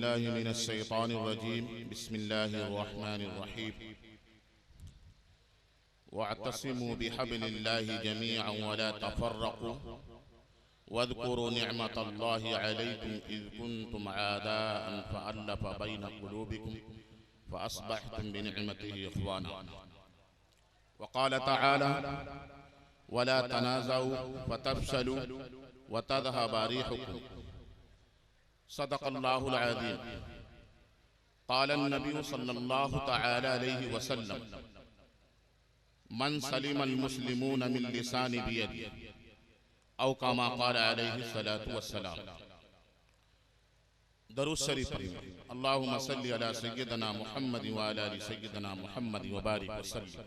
बिल्लाहि मिनश्शैतानिर्रजीम बिस्मिल्लाहिर्रहमानिर्रहीम वअतसिमू बिहब्लिल्लाहि जमीअन वला तफर्रक़ू वज़्कुरू निअमतल्लाहि अलैकुम इज़ कुंतुम आदाअन फ़अल्लफ़ बैन क़ुलूबिकुम फ़अस्बहतुम बिनिअमतिही इख़्वाना वक़ाल तआला वला तनाज़ऊ फ़तफ़शलू वतज़हब रिहुकुम सदक़ल्लाहुल अज़ीम। क़ाल नबी सल्लल्लाहु तआला अलैहि वसल्लम मन सलिमल मुस्लिमून मिन लिसानि बियदिही औ कमा क़ाल अलैहि सलातु वस्सलाम। दरूद शरीफ पढ़िए। अल्लाहुम्मा सल्लि अला सय्यिदना मुहम्मद व अला आलि सय्यिदना मुहम्मद व बारिक वसल्लम।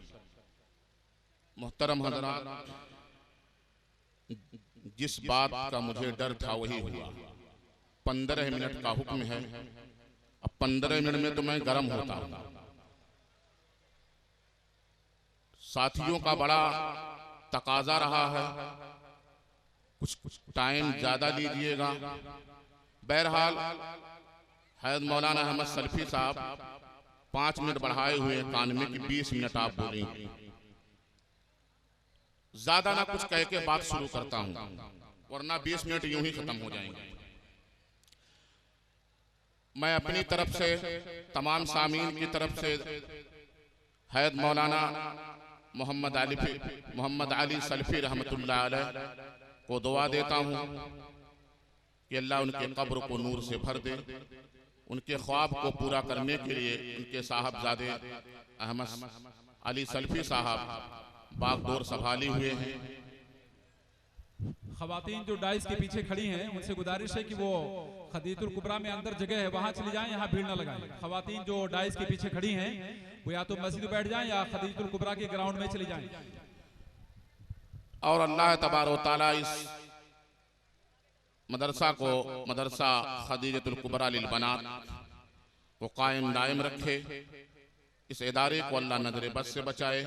मोहतरम हज़रात, जिस बात का मुझे डर था वही हुआ। 15 मिनट का हुक्म है। अब 15 मिनट में तो मैं गर्म होता हूं। साथियों का बड़ा तकाजा रहा है, कुछ टाइम ज्यादा लीजिएगा। बहरहाल हज़रत मौलाना अहमद सल्फी साहब 5 मिनट बढ़ाए हुए कान में कि 20 मिनट आप बोलेंगे। ज्यादा ना कुछ कह के बात शुरू करता हूं, वरना 20 मिनट यूं ही खत्म हो जाएंगे। मैं अपनी तरफ से, तमाम सामीन की तरफ से हज़रत मौलाना मोहम्मद अली सल्फी रहमतुल्लाह अलैह को दुआ देता हूँ कि अल्लाह उनके कब्र को नूर से भर दे। उनके ख्वाब को पूरा करने के लिए उनके साहबजादे अहमद अली सल्फी साहब बागडोर संभाली हुए हैं। खवातीन जो डाइस के पीछे खड़ी हैं उनसे गुजारिश है कि वो खदीजतुल कुबरा में अंदर जगह है, वहां चली जाएं, यहाँ भीड़ न लगाएं। खवातीन जो डाइस के पीछे खड़ी हैं वो या तो मस्जिद में बैठ जाएं या खदीजतुल कुबरा के ग्राउंड में चली जाएं। और अल्लाह तबारक व तआला इस मदरसा को, मदरसा खदीजतुल कुबरा लिल बनात को कायम दायम रखे। इस इदारे को अल्लाह नजर बद से बचाए।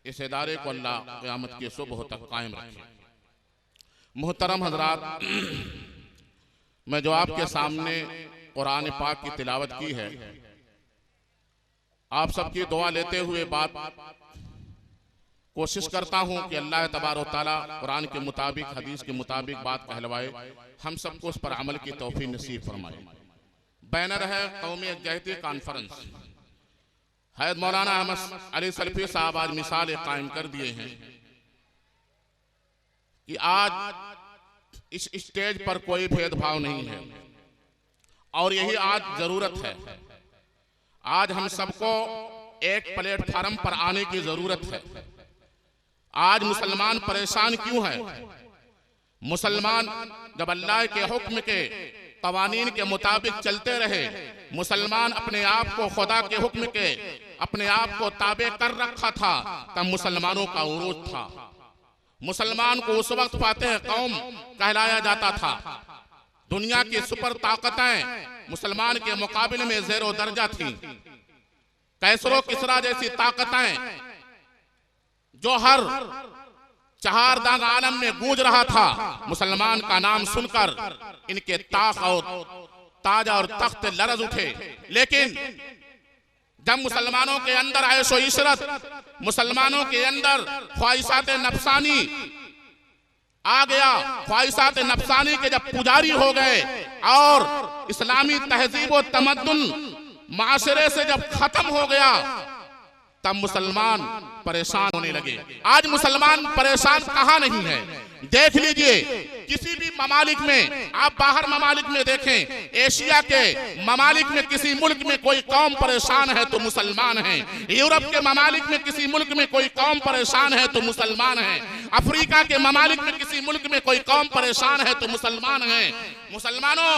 इस इदारे को अल्लाह क़यामत के सुबह तक कायम रखे। मोहतरम हजरात, मैं जो आपके सामने कुरान पाक की तिलावत की है, आप सबकी दुआ लेते हुए बात कोशिश करता हूं कि अल्लाह तबारक व तआला कुरान के मुताबिक, हदीस के मुताबिक बात कहलवाए, हम सबको उस पर अमल की तौफीक नसीब फरमाए। बैनर है कौमी यकजहती कॉन्फ्रेंस। हज़रत मौलाना अहमद अली सल्फी साहब आज मिसाल कायम कर दिए हैं कि आज इस स्टेज पर कोई भेदभाव नहीं है और यही आज जरूरत है। आज हम सबको एक प्लेटफार्म पर आने की जरूरत है। आज मुसलमान परेशान क्यों है? मुसलमान जब अल्लाह के हुक्म के कवानीन के मुताबिक चलते रहे, मुसलमान अपने आप को खुदा के हुक्म के अपने आप को ताबे कर रखा था, तब मुसलमानों का उरूज था। मुसलमान को उस वक्त फातेह कौम कहलाया जाता था। दुनिया की सुपर ताकतें मुसलमान के मुकाबले में ज़ेरो दर्जा थी। कैसरो किसरा जैसी ताकतें जो हर चहारदाग आलम में गूंज रहा था, मुसलमान का नाम सुनकर इनके ताख और ताज और तख्त लरज उठे। लेकिन जब मुसलमानों के अंदर ऐशो इशरत, मुसलमानों के अंदर ख्वाहिशात नफसानी आ गया, ख्वाहिशात नफसानी के जब पुजारी हो गए और इस्लामी तहजीब व तमद्दुन माशरे से जब खत्म हो गया, तब मुसलमान परेशान होने लगे। आज मुसलमान परेशान कहाँ नहीं है? देख लीजिए, किसी भी ममालिक में, आप बाहर ममालिक में देखें, एशिया के ममालिक में किसी मुल्क में कोई कौम परेशान है तो मुसलमान है। यूरोप के ममालिक में किसी मुल्क में कोई कौम परेशान है तो मुसलमान है। अफ्रीका के ममालिक में किसी मुल्क में कोई कौम परेशान है तो मुसलमान है। मुसलमानों,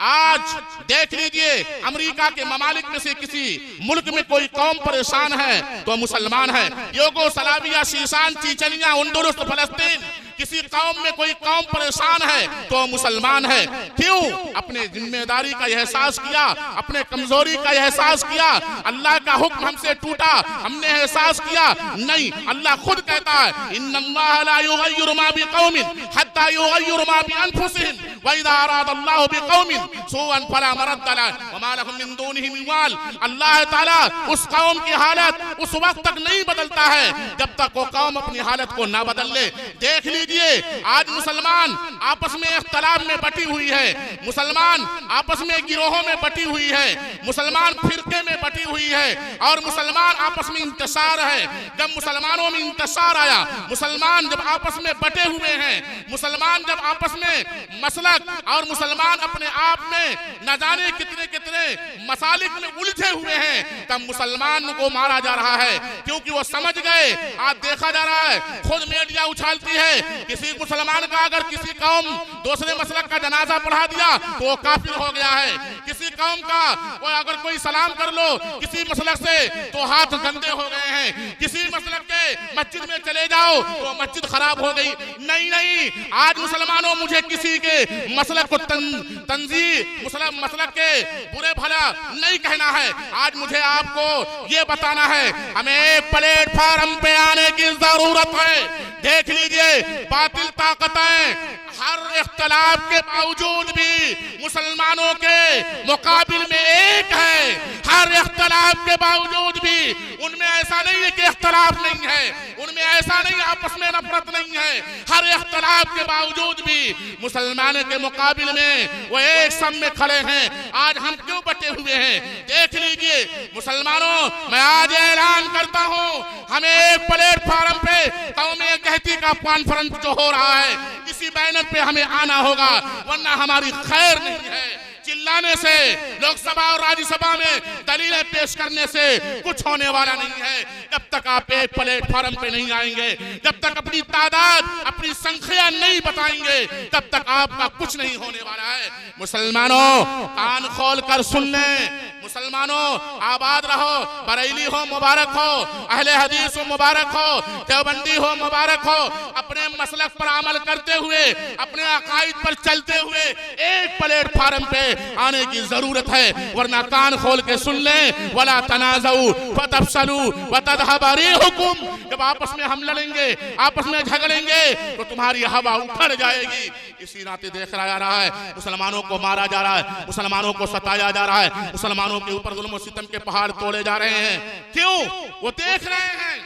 आज देख लीजिए, अमेरिका के ममालिक में से किसी मुल्क में कोई कौम परेशान है तो मुसलमान है। योगोस्लाविया, शीशान, चीचनिया, उंदुलुस, फलस्तीन, किसी कौम में कोई कौम परेशान है तो मुसलमान है। क्यों? अपने जिम्मेदारी का एहसास किया, अपने कमजोरी का एहसास किया, अल्लाह का हुक्म हमसे टूटा, हमने एहसास किया। नहीं, अल्लाह खुद कहता है, इन्नल्लाह ला युगय्यिरु मा बिकौमिन हत्ता युगय्यिरु मा बिअनफुसिहिम व इज़ा अरादल्लाहु बिक़ौमिन सूअन फला मरद्द लहु व मा लहुम मिन दूनिही मिन वाल। अल्लाह ताला उस कौम की हालत उस वक्त तक नहीं बदलता है जब तक वो कौम अपनी हालत को ना बदल ले। देख लीजिए आज मुसलमान आपस में इख्तलाफ में बटी हुई है, मुसलमान आपस में गिरोहों में बटी हुई है, मुसलमान फिरके में बटी हुई है और मुसलमान आपस में इंतशार है। जब मुसलमानों में इंतशार आया, मुसलमान जब आपस में बटे हुए हैं, मुसलमान जब आपस में मसलक और मुसलमान अपने आप में न जाने कितने कितने मसालिक में उलझे हुए हैं, तब मुसलमान को मारा जा रहा है क्योंकि वो समझ गए। आज देखा जा रहा है, खुद मीडिया उछालती है, किसी मुसलमान का अगर किसी कौम दूसरे मसलक का जनाजा पढ़ा दिया तो वो काफिर हो गया है। किसी कौम का वो अगर कोई सलाम कर लो किसी मसलक से तो हाथ गंदे हो गए हैं। किसी मसलक के मस्जिद में चले जाओ तो मस्जिद खराब हो गई। नहीं नहीं, आज मुसलमानों मुझे किसी के मसलक को तंजीह मसलक के बुरे भला नहीं कहना है। आज मुझे आपको ये बताना है, हमें एक प्लेटफार्म पे आने की जरूरत है। देख लीजिए बातिल ताकतें हर इख्तलाफ के बावजूद भी मुसलमानों के मुकाबिल में एक है। हर इख्तलाफ के बावजूद भी उनमें ऐसा नहीं है कि इख्तलाफ नहीं है, उनमें ऐसा नहीं आपस में नफरत नहीं है। हर इख्तलाफ के बावजूद भी मुसलमानों के मुकाबिल में वो एक सब में खड़े हैं। आज हम क्यों बटे हुए हैं? देख लीजिए मुसलमानों, मैं आज ऐलान करता हूँ, हमें एक प्लेटफार्म पे कौमी कहती का कॉन्फ्रेंस जो हो रहा है इसी बैनर पे हमें आना होगा, वरना हमारी खैर नहीं है। चिल्लाने से, लोकसभा और राज्यसभा में दलीलें पेश करने से कुछ होने वाला नहीं है। जब तक आप एक प्लेटफार्म पे नहीं आएंगे, जब तक अपनी तादाद अपनी संख्या नहीं बताएंगे, तब तक आपका कुछ नहीं होने वाला है। मुसलमानों कान खोल कर सुन लें, मुसलमानों आबाद रहो, बरेली हो मुबारक हो, अहले हदीस हो मुबारक हो, देवबंदी हो मुबारक हो। अपने मसलक पर अमल करते हुए, अपने अकायद पर चलते हुए एक प्लेटफार्म पे आने की जरूरत है, वरना कान खोल के सुन लें। वला तनाज़ऊ फतफशलू वतज़हब रिहुकुम। जब आपस में हम लड़ेंगे, आपस में झगड़ेंगे तो तुम्हारी हवा उखड़ जाएगी। इसी नाते देखा जा रहा है मुसलमानों को मारा जा रहा है, मुसलमानों को सताया जा रहा है, मुसलमानों के ऊपर जुल्म और सितम के पहाड़ तोड़े जा रहे हैं। क्यों? वो देख रहे हैं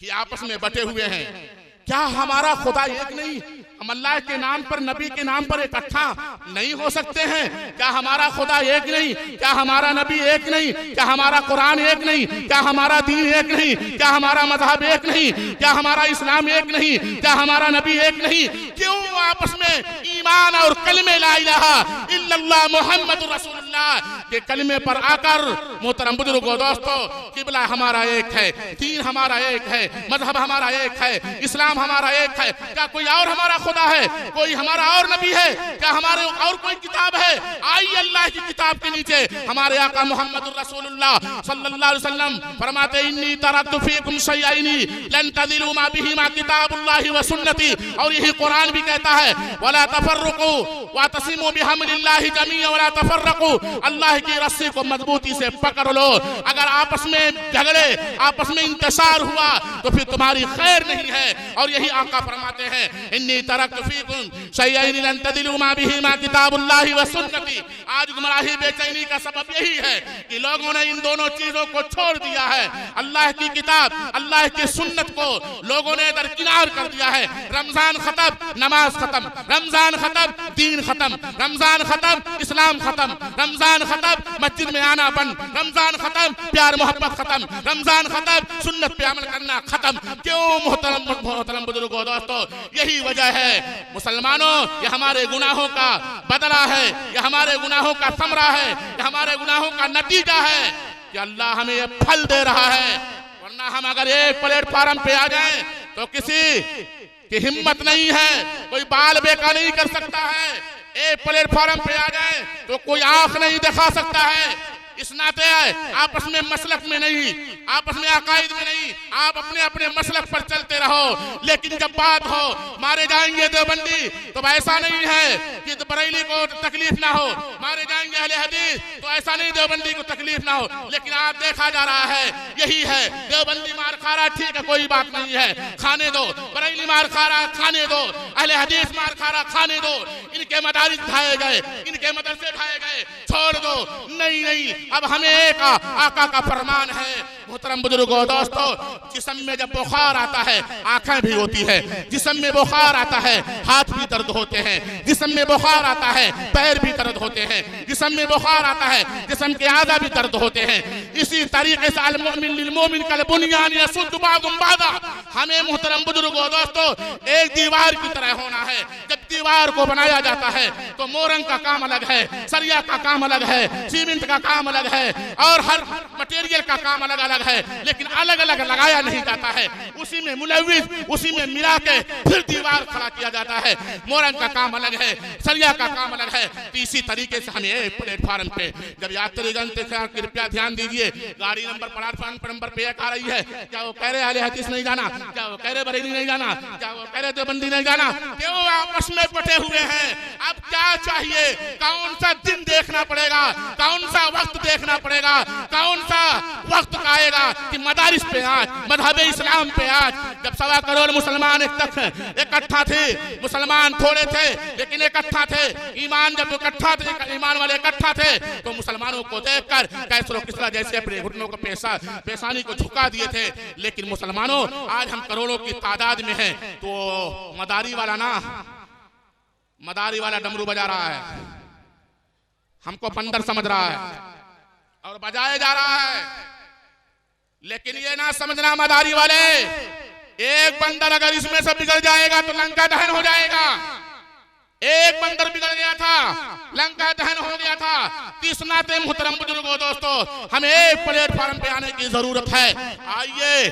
कि आपस में बटे हुए हैं। क्या हमारा खुदा एक नहीं? हम अल्लाह के नाम पर, नबी के नाम पर इकट्ठा नहीं हो सकते हैं? क्या हमारा खुदा एक नहीं? क्या हमारा नबी एक नहीं? क्या हमारा कुरान एक नहीं? क्या हमारा दीन एक नहीं? क्या हमारा मजहब एक नहीं? क्या हमारा इस्लाम एक नहीं? क्या हमारा नबी एक नहीं? क्यों आपस में ईमान और कलमे ला इलाहा इल्लल्लाह मुहम्मदुर रसूलुल्लाह के कलमे पर आकर, मोहतरम बुजुर्गों दोस्तों, किबला हमारा एक है, दीन हमारा एक है, मजहब हमारा एक है, इस्लाम हमारा एक है। क्या कोई और हमारा खुदा है? कोई हमारा और नबी है? क्या हमारे और कोई किताब है? आइए अल्लाह की किताब के नीचे हमारे आका मोहम्मद रसूलुल्लाह सल्लल्लाहु अलैहि वसल्लम फरमाते, इन्नी तरक्तु फीकुम शैअैनी लन तज़िलू मा बिहिमा किताबुल्लाहि व सुन्नती। और यही कुरान भी कहता है, वला तफर्रकू वातसिमू बिहम्दिल्लाहि जमीअन वला तफर्रकू। अल्लाह की रस्सी को मजबूती से पकड़ लो। अगर आपस में झगड़े, आपस में इंतशार हुआ तो फिर तुम्हारी खैर नहीं है। और यही आका फरमाते हैं, इन्नी तरक्तु फीकुम शैअैनी लन तज़िलू मा बिहिमा किताबुल्लाहि व सुन्नती। आज गुमराही बेचैनी का सबब यही है कि लोगों ने इन दोनों चीजों को छोड़ दिया है। अल्लाह की किताब, अल्लाह की सुन्नत को लोगों ने दरकिनार कर दिया है। रमजान खत्म, नमाज खत्म, रमजान खत्म, दीन खत्म, रमजान खत्म, इस्लाम खत्म, रमजान खत्म, मस्जिद में आना बंद, रमजान खत्म, प्यार मोहब्बत खत्म, रमजान खत्म, सुन्नत पे अमल करना खत्म। क्यों मोहतरम बुजुर्गों दोस्तों? यही वजह है मुसलमानों, ये हमारे गुनाहों का बदला है, ये हमारे गुनाहों का समरा है, ये हमारे गुनाहों का नतीजा है कि अल्लाह हमें ये फल दे रहा है। वरना हम अगर एक प्लेटफार्म पे आ जाएं तो किसी की हिम्मत नहीं है, कोई बाल बेका नहीं कर सकता है। एक प्लेटफार्म पे आ जाए तो कोई आंख नहीं दिखा सकता है। इस नाते आपस में मसलक में नहीं, आपस में अकायद में नहीं, आप अपने अपने मसलक पर चलते रहो। लेकिन जब बात हो मारे जाएंगे देवबंदी, तो ऐसा नहीं है कि बरेली को तकलीफ ना हो, मारे जाएंगे अहले हदीस, तो ऐसा नहीं देवबंदी को तकलीफ ना हो, लेकिन आज देखा जा रहा है यही है, देवबंदी मार खा रहा, ठीक है कोई बात नहीं है, खाने दो, बरेली मार खा रहा, खाने दो, अहले हदीस मार खा रहा, खाने दो, इनके मदारिस ढाए गए, इनके मदरसे ढाए गए, छोड़ दो। नहीं नहीं, अब हमें एक आका का फरमान है। मोहतरम बुजुर्गों दोस्तों, जिस्म में जब बुखार आता है आंखें भी होती है, जिस्म में बुखार आता है हाथ भी दर्द होते हैं, जिस्म में बुखार आता है पैर भी दर्द होते हैं, जिस्म में बुखार आता है जिस्म के आज़ा भी दर्द होते हैं। इसी तरीके से अल मुमिन लिल मुमिन कल बुनियान यसुद्दु बाज़ुहुम बाज़ा, हमें मोहतरम बुजुर्गों दोस्तों एक दीवार की तरह होना है। जब दीवार को बनाया जाता है तो मोरंग का काम अलग है, सरिया का काम अलग है, सीमेंट का काम अलग है, और हर मटेरियल का काम अलग अलग है, लेकिन अलग अलग लगाया नहीं जाता है। उसी में मुलव्विस, उसी में मिला के फिर दीवार खड़ा किया जाता है। मोरंग का काम अलग है, सरिया का काम अलग है। तो इसी तरीके से हमें एक प्लेटफार्म पे जब यात्रीगण कृपया ध्यान दीजिए, गाड़ी नंबर प्लेटफार्म नंबर पे एक आ रही है, क्या वो कह रहे अहले हदीस नहीं जाना, क्या वो कह रहे बरेली नहीं जाना, क्या वो कह रहे देवबंदी नहीं जाना, क्यों आपस में बटे हुए हैं। अब क्या चाहिए, कौन सा दिन देखना पड़ेगा, कौन सा वक्त देखना पड़ेगा, कौन सा वक्त आएगा कि मदारिस पे आज, मजहब इस्लाम पे आज, जब 1.25 करोड़ मुसलमान इकट्ठा थे, मुसलमान थोड़े थे लेकिन इकट्ठा थे, ईमान जब इकट्ठा थे, ईमान वाले इकट्ठा थे, तो मुसलमानों को देखकर कैसरो किसरा जैसे अपने घुटनों को पेशानी को झुका दिए थे। लेकिन मुसलमानों आज हम करोड़ों की तादाद में हैं, तो मदारी वाला डमरू बजा रहा है, हमको बंदर समझ रहा है और बजाया जा रहा है। लेकिन ये ना समझना मदारी वाले, एक बंदर अगर इसमें से बिगड़ जाएगा तो लंका दहन हो जाएगा। एक बंदर बिगड़ गया था, लंका दहन हो गया था। इस नाते मुहतरम बुजुर्गों दोस्तों, हमें एक प्लेटफार्म पे आने की जरूरत है। आइए,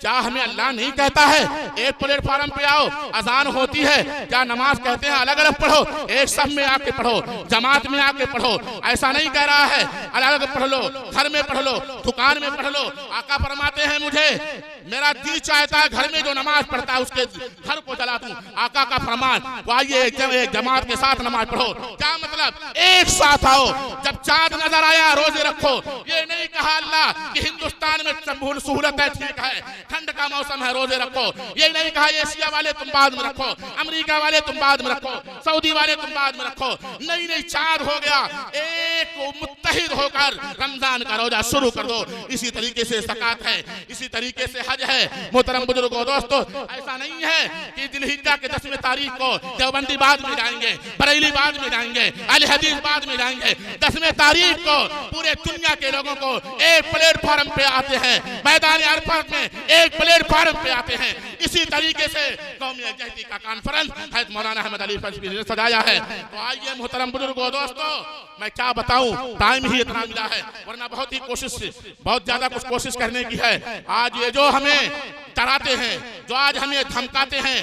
क्या हमें अल्लाह नहीं कहता है एक प्लेटफार्म पे आओ, अजान होती है, क्या नमाज कहते हैं अलग अलग पढ़ो, एक सब में आके पढ़ो, जमात में आके पढ़ो, ऐसा नहीं कह रहा है। अलग अलग पढ़ लो, घर में पढ़ लो, दुकान में पढ़ लो। आका फरमाते हैं मुझे मेरा दिल चाहता है घर में जो नमाज पढ़ता है उसके घर को जला दूं, आका का फरमान। आइए एक जमात के साथ नमाज पढ़ो। क्या मतलब, एक साथ आओ, जब चांद नजर आया रोजे रखो। ये नहीं कहा अल्लाह कि हिंदुस्तान में सहूलत है, ठीक है, ठंड का मौसम है, रोजे रखो। ये नहीं कहा एशिया वाले तुम बाद में रखो, अमेरिका वाले तुम बाद में रखो, सऊदी वाले तुम बाद में रखो। नहीं नहीं, चांद हो गया, एक मुत्तहिद होकर रमजान का रोजा शुरू कर दो। इसी तरीके से ज़कात है, इसी तरीके से हज है। मोहतरम बुजुर्गों दोस्तों, ऐसा नहीं है कि जिलहिज्जा के 10वें तारीख को देवबंदी बाद में जाएंगे, बरेली बाद में जाएंगे, अहले हदीस बाद में जाएंगे। 10वें तारीख को पूरे दुनिया के लोगों को एक प्लेटफार्म पे आते हैं, मैदान अरफत में एक प्लेटफार्म पे आते हैं। इसी तरीके से कौमी यकजहती का कॉन्फ्रेंस हज़रत मौलाना अहमद अली फजवी ने सजाया है। तो आइए मोहतरम बुजुर्गों दोस्तों, मैं क्या बताऊं, टाइम ही इतना मिला है, वरना बहुत ज्यादा कुछ कोशिश करने की है। आज ये जो हमें डराते हैं, जो आज हमें धमकाते हैं,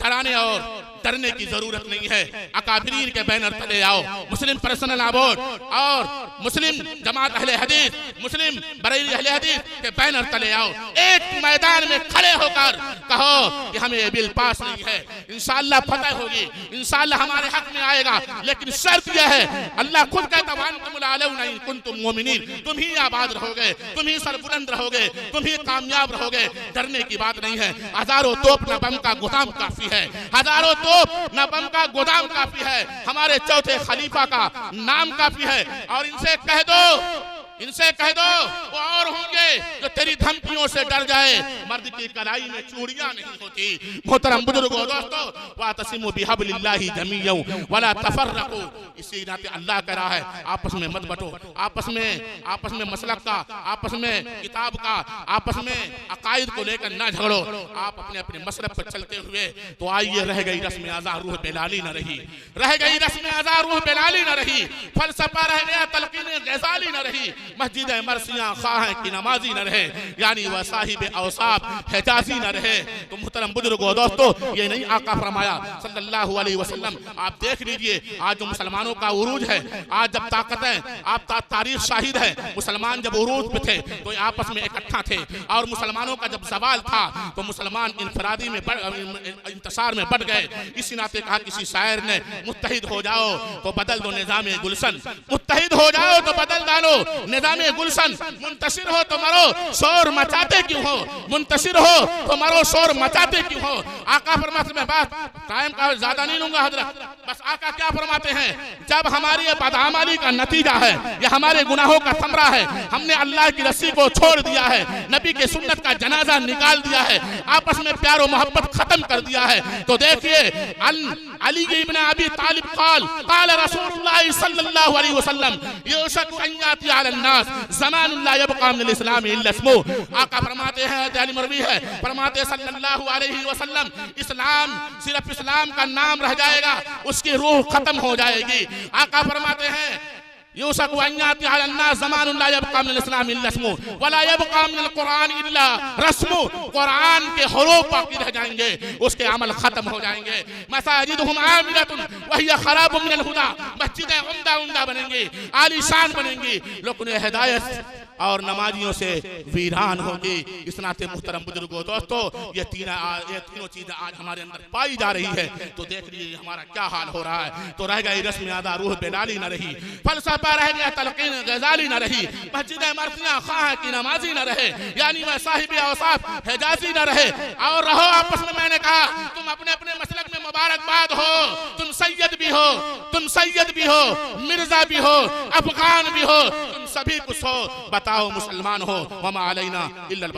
डराने और डरने की जरूरत नहीं है। अकाबिरीन के बैनर तले आओ, मुस्लिम पर्सनल बोर्ड और मुस्लिम जमात अहले हदीस, मुस्लिम बरेली अहले हदीस के बैनर तले आओ। एक मैदान में खड़े होकर कहो कि हमें ये बिल पास नहीं है, इंशाअल्लाह फतह होगी, इंशाअल्लाह हमारे हक में आएगा। लेकिन शर्त यह है, अल्लाह खुद कहता है कुंतुम मोमिनीन, तुम ही आबाद रहोगे, तुम ही सरबुलंद रहोगे, तुम ही कामयाब रहोगे। डरने की बात नहीं है। हजारों तोप न बम का गोदाम काफी है, हजारों तोप न बम का गोदाम काफी है, हमारे चौथे खलीफा का नाम काफी है। और इनसे कह दो वो और होंगे जो तेरी धमकियों से डर जाए। मर्द की कलाई में चूड़ियां नहीं होती। मोहतरम बुजुर्गों दोस्तों, वातसिमु बिहब्लिल्लाहि जमीअन वला तफर्रकू, इसी नाते अल्लाह कह रहा है आपस में मत बटो, आपस में मसलक का, आपस में किताब का, आपस में अकायद को लेकर ना झगड़ो, आप अपने अपने मसलक पर चलते हुए। तो आइए, रह गई रस्म आज़ा रूह बेलाली न रही, रह गई रस्म आज़ा रूह बेलाली न रही, फलसफा रह गया तलकीन गज़ाली न रही। मस्जिद मरसिया खां की नमाजी न रहे, यानी वह साहिब औसाफ हिजाजी न रहे। तो मुहतरम बुजुर्गों दोस्तों, ये नहीं आका फरमाया सल्लल्लाहु अलैहि वसल्लम। आप देख लीजिए आज जो मुसलमानों का उरूज है, आज जब ताकतें आप तारीख शाहिद है, मुसलमान जब उरूज पे थे तो आपस में इकट्ठा थे, और मुसलमानों का जब सवाल था तो मुसलमान इनफरादी में इंतसार में बढ़ गए। इसी नाते कहा किसी शायर ने, मुत्तहिद हो जाओ तो बदल दो निजामे गुलशन, मुत्तहिद हो जाओ तो बदल डालो निजामे गुलशन, मुंतशिर हो तो मरो शोर मचाते क्यों हो, मुंतशिर हो तो मरो शोर मचाते क्यों हो। आका फरमाते, मैं बात टाइम का ज्यादा नहीं लूंगा हजरत, बस आका क्या फरमाते हैं, जब हमारी ये बदआमली का नतीजा है, यह हमारे गुनाहों का समरा है, हमने अल्लाह की रस्सी को छोड़ दिया है, नबी के सुन्नत का जनाजा निकाल दिया है, आपस में प्यार और मोहब्बत खत्म कर दिया है, तो देखिए अली इब्न अबी तालिब क़ाल रसूलुल्लाह सल्लल्लाहु अलैहि वसल्लम युशक अन याति अला अन्नास ज़मानुन ला यबक़ा मिनल इस्लाम इल्ला इस्मु। आका फरमाते हैं, ताली मरवी है, फरमाते सल्लल्लाहु अलैहि वसल्लम, इस्लाम सिर्फ इस्लाम का नाम रह जाएगा, उसकी रूह खत्म हो जाएगी। आका फरमाते हैं युशक अन याति अला अन्नास ज़मानुन ला यबक़ा मिनल इस्लाम इल्ला इस्मु वला यबक़ा मिनल कुरान इल्ला रस्मु। कुरान के हुरूफ बाकी रह जाएंगे, उसके अमल खत्म हो जाएंगे। मसाजिदुहुम आमिरतुन व हिय खराबुम मिनल हुदा, मस्जिदें उम्दा उम्दा बनेंगी, आलीशान बनेंगी, लेकिन हिदायत और नमाजियों से वीरान होगी। इस नाते मुहतरम बुजुर्गों दोस्तों, ये तीनों चीजें आज हमारे अंदर पाई जा रही है, तो देख लीजिए हमारा क्या हाल हो रहा है। तो रह गई रस्म अदा रूह बेलाली न रही, फलसफा रह गया तलकीन गजाली न रही, मस्जिद मरसिया खां की नमाजी न रहे, यानी वह साहिब औसाफ हिजाजी न रहे। और रहो आपस में, मैंने कहा तुम अपने अपने मसलक में मुबारकबाद हो, तुम सैयद भी हो, तुम सैयद भी हो, मिर्जा भी हो, अफगान भी हो, तुम सभी कुछ हो, बताओ मुसलमान हो, वमा अलैना इल्लल बलाग।